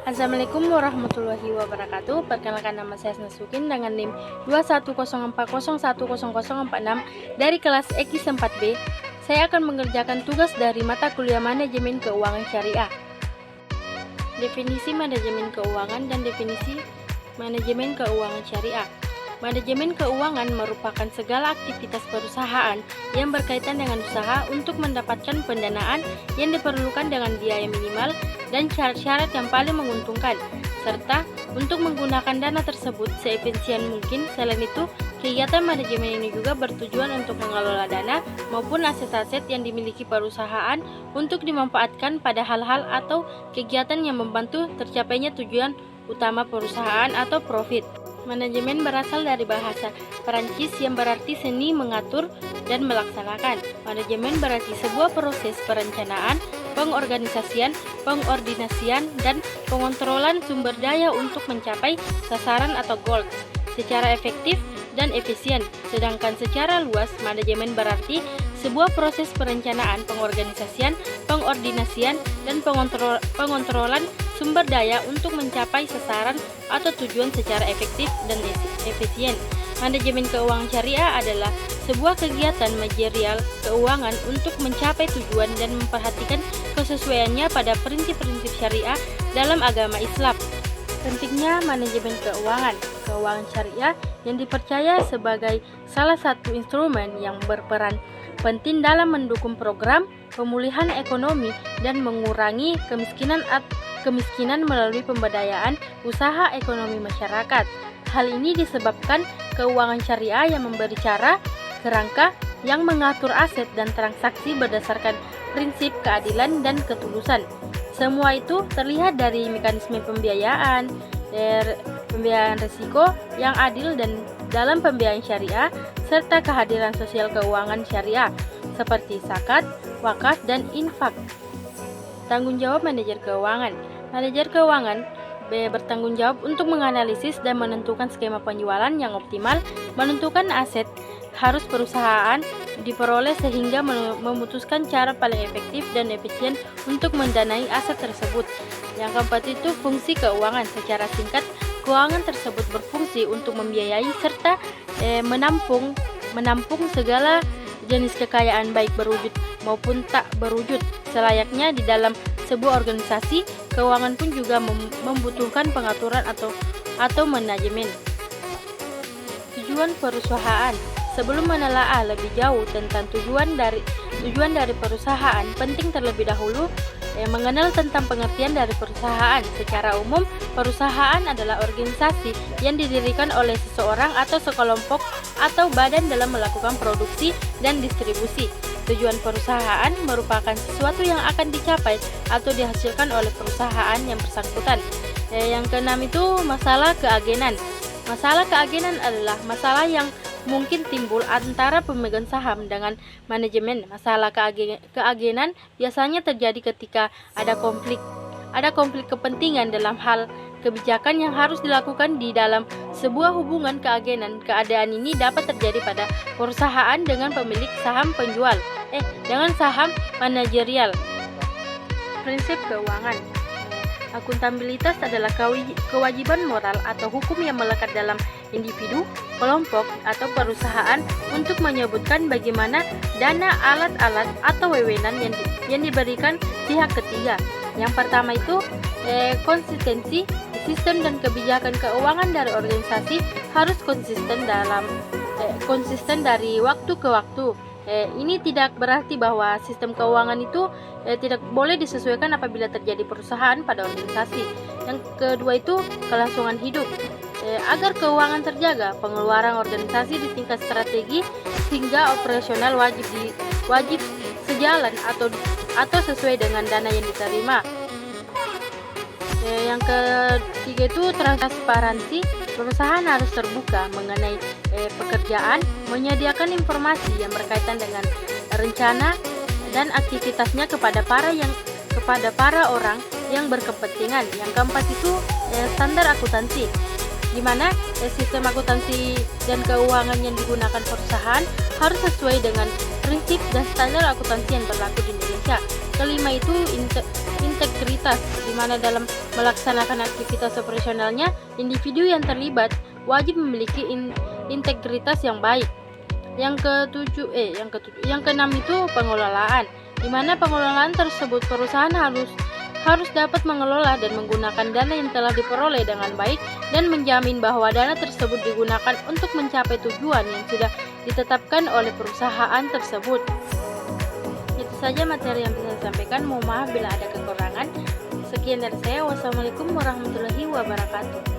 Assalamualaikum warahmatullahi wabarakatuh. Perkenalkan, nama saya Nasukin dengan NIM 21040101046 dari kelas EKIS 4B. Saya akan mengerjakan tugas dari mata kuliah Manajemen Keuangan Syariah. Definisi manajemen keuangan dan definisi manajemen keuangan syariah. Manajemen keuangan merupakan segala aktivitas perusahaan yang berkaitan dengan usaha untuk mendapatkan pendanaan yang diperlukan dengan biaya minimal dan syarat-syarat yang paling menguntungkan, serta untuk menggunakan dana tersebut seefisien mungkin. Selain itu, kegiatan manajemen ini juga bertujuan untuk mengelola dana maupun aset-aset yang dimiliki perusahaan untuk dimanfaatkan pada hal-hal atau kegiatan yang membantu tercapainya tujuan utama perusahaan atau profit. Manajemen berasal dari bahasa Perancis yang berarti seni mengatur dan melaksanakan. Manajemen berarti sebuah proses perencanaan, pengorganisasian, pengordinasian, dan pengontrolan sumber daya untuk mencapai sasaran atau goals secara efektif dan efisien. Sedangkan secara luas, manajemen berarti sebuah proses perencanaan, pengorganisasian, pengordinasian, dan pengontrolan sumber daya untuk mencapai sasaran atau tujuan secara efektif dan efisien. Manajemen keuangan syariah adalah sebuah kegiatan manajerial keuangan untuk mencapai tujuan dan memperhatikan kesesuaiannya pada prinsip-prinsip syariah dalam agama Islam. Pentingnya manajemen keuangan syariah yang dipercaya sebagai salah satu instrumen yang berperan penting dalam mendukung program pemulihan ekonomi dan mengurangi kemiskinan melalui pemberdayaan usaha ekonomi masyarakat. Hal ini disebabkan keuangan syariah yang memberi cara, kerangka yang mengatur aset dan transaksi berdasarkan prinsip keadilan dan ketulusan. Semua itu terlihat dari mekanisme pembiayaan risiko yang adil dan dalam pembiayaan syariah, serta kehadiran sosial keuangan syariah seperti zakat, wakaf, dan infak. Tanggung jawab manajer keuangan. Manajer keuangan bertanggung jawab untuk menganalisis dan menentukan skema penjualan yang optimal, menentukan aset harus perusahaan diperoleh sehingga memutuskan cara paling efektif dan efisien untuk mendanai aset tersebut. Yang keempat itu fungsi keuangan. Secara singkat, keuangan tersebut berfungsi untuk membiayai serta menampung segala jenis kekayaan baik berwujud maupun tak berwujud. Selayaknya di dalam sebuah organisasi, keuangan pun juga membutuhkan pengaturan atau manajemen. Tujuan perusahaan. Sebelum menelaah lebih jauh tentang tujuan dari perusahaan, penting terlebih dahulu mengenal tentang pengertian dari perusahaan. Secara umum, perusahaan adalah organisasi yang didirikan oleh seseorang atau sekelompok atau badan dalam melakukan produksi dan distribusi. Tujuan perusahaan merupakan sesuatu yang akan dicapai atau dihasilkan oleh perusahaan yang bersangkutan. Yang keenam itu masalah keagenan. Masalah keagenan adalah masalah yang mungkin timbul antara pemegang saham dengan manajemen. Masalah keagenan biasanya terjadi ketika ada konflik kepentingan dalam hal kebijakan yang harus dilakukan di dalam sebuah hubungan keagenan. Keadaan ini dapat terjadi pada perusahaan dengan pemilik saham dengan saham manajerial. Prinsip keuangan. Akuntabilitas adalah kewajiban moral atau hukum yang melekat dalam individu, kelompok, atau perusahaan untuk menyebutkan bagaimana dana, alat-alat, atau wewenang yang diberikan pihak ketiga. Yang pertama itu konsistensi. Sistem dan kebijakan keuangan dari organisasi harus konsisten dari waktu ke waktu. Ini tidak berarti bahwa sistem keuangan itu tidak boleh disesuaikan apabila terjadi perusahaan pada organisasi. Yang kedua itu kelangsungan hidup. Agar keuangan terjaga, pengeluaran organisasi di tingkat strategi hingga operasional wajib sejalan atau sesuai dengan dana yang diterima. Yang ketiga itu transparansi. Perusahaan harus terbuka mengenai pekerjaan, menyediakan informasi yang berkaitan dengan rencana dan aktivitasnya kepada para orang yang berkepentingan. Yang keempat itu standar akuntansi, di mana sistem akuntansi dan keuangan yang digunakan perusahaan harus sesuai dengan prinsip dan standar akuntansi yang berlaku di Indonesia. kelima itu integritas, di mana dalam melaksanakan aktivitas operasionalnya, individu yang terlibat wajib memiliki integritas yang baik. Yang keenam itu pengelolaan, di mana pengelolaan tersebut perusahaan harus dapat mengelola dan menggunakan dana yang telah diperoleh dengan baik dan menjamin bahwa dana tersebut digunakan untuk mencapai tujuan yang sudah ditetapkan oleh perusahaan tersebut. Itu saja materi yang bisa saya sampaikan. Mohon maaf bila ada kekurangan. Sekian dari saya. Wassalamualaikum warahmatullahi wabarakatuh.